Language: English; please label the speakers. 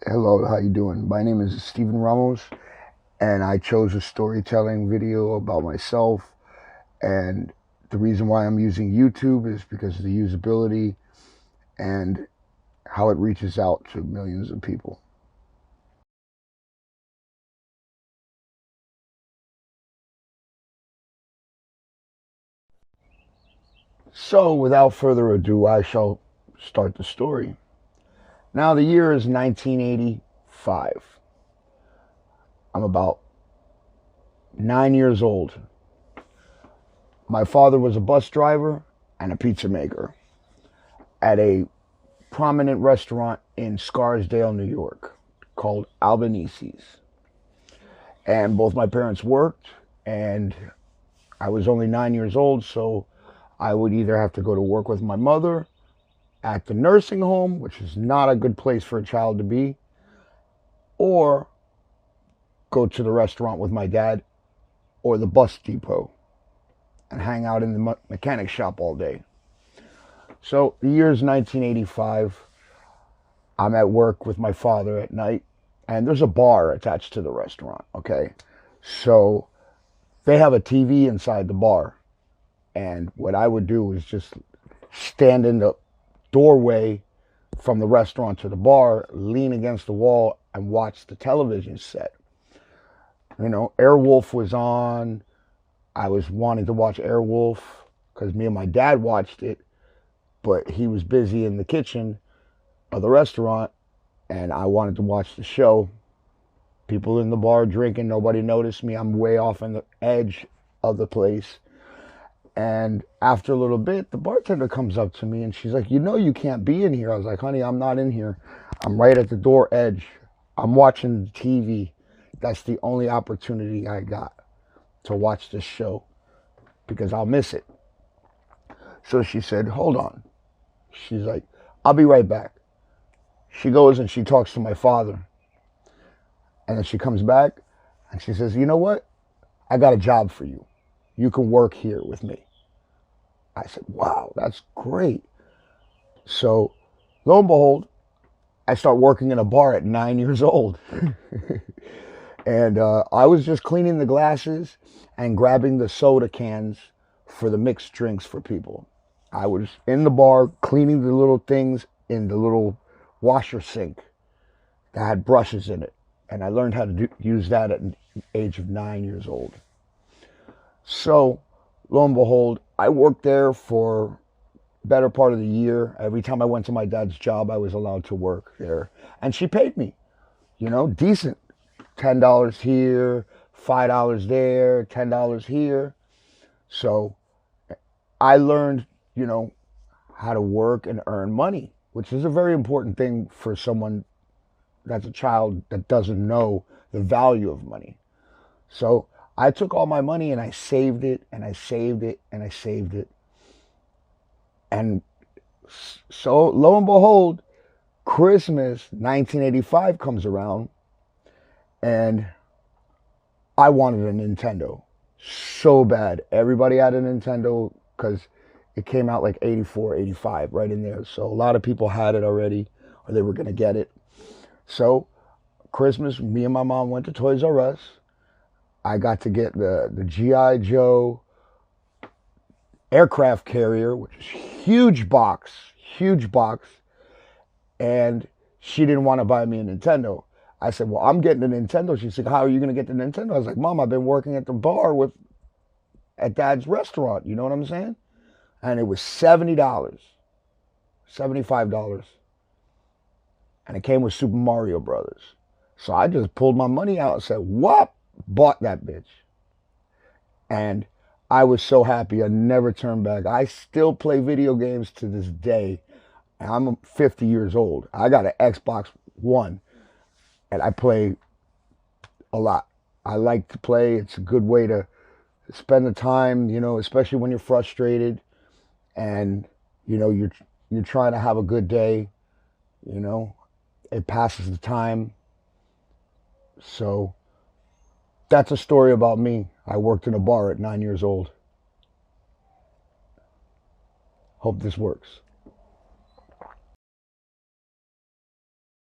Speaker 1: Hello, how you doing? My name is Steven Ramos, and I chose a storytelling video about myself. And the reason why I'm using YouTube is because of the usability and how it reaches out to millions of people. So, without further ado, I shall start the story. Now, the year is 1985. I'm about 9 years old. My father was a bus driver and a pizza maker at a prominent restaurant in Scarsdale, New York, called Albanese's. And both my parents worked, and I was only 9 years old, so I would either have to go to work with my mother at the nursing home, which is not a good place for a child to be, or go to the restaurant with my dad or the bus depot and hang out in the mechanic shop all day. So the year is 1985. I'm at work with my father at night, and there's a bar attached to the restaurant, okay? So they have a TV inside the bar, and what I would do is just stand in the doorway from the restaurant to the bar, lean against the wall, and watch the television set. You know, Airwolf was on. I was wanting to watch Airwolf because me and my dad watched it, but he was busy in the kitchen of the restaurant, and I wanted to watch the show. People in the bar drinking, nobody noticed me. I'm way off on the edge of the place. And after a little bit, the bartender comes up to me and she's like, "You know, you can't be in here." I was like, "Honey, I'm not in here. I'm right at the door edge. I'm watching the TV. That's the only opportunity I got to watch this show because I'll miss it." So she said, "Hold on." She's like, "I'll be right back." She goes and she talks to my father. And then she comes back and she says, "You know what? I got a job for you. You can work here with me." I said, "Wow, that's great." So lo and behold, I start working in a bar at 9 years old. And I was just cleaning the glasses and grabbing the soda cans for the mixed drinks for people. I was in the bar cleaning the little things in the little washer sink that had brushes in it. And I learned how to use that at the age of 9 years old. So, lo and behold, I worked there for better part of the year. Every time I went to my dad's job, I was allowed to work there. And she paid me, decent. $10 here, $5 there, $10 here. So I learned, you know, how to work and earn money, which is a very important thing for someone that's a child that doesn't know the value of money. So I took all my money and I saved it and I saved it and I saved it. And so lo and behold, Christmas 1985 comes around and I wanted a Nintendo so bad. Everybody had a Nintendo because it came out like 84, 85, right in there. So a lot of people had it already or they were going to get it. So Christmas, me and my mom went to Toys R Us. I got to get the G.I. Joe aircraft carrier, which is huge box, huge box. And she didn't want to buy me a Nintendo. I said, "Well, I'm getting a Nintendo." She said, "How are you going to get the Nintendo?" I was like, "Mom, I've been working at the bar at Dad's restaurant." You know what I'm saying? And it was $70, $75. And it came with Super Mario Brothers. So I just pulled my money out and said, "What?" Bought that bitch. And I was so happy. I never turned back. I still play video games to this day. I'm 50 years old. I got an Xbox One and I play a lot. I like to play. It's a good way to spend the time, especially when you're frustrated and you're trying to have a good day, you know. It passes the time. So that's a story about me. I worked in a bar at 9 years old. Hope this works.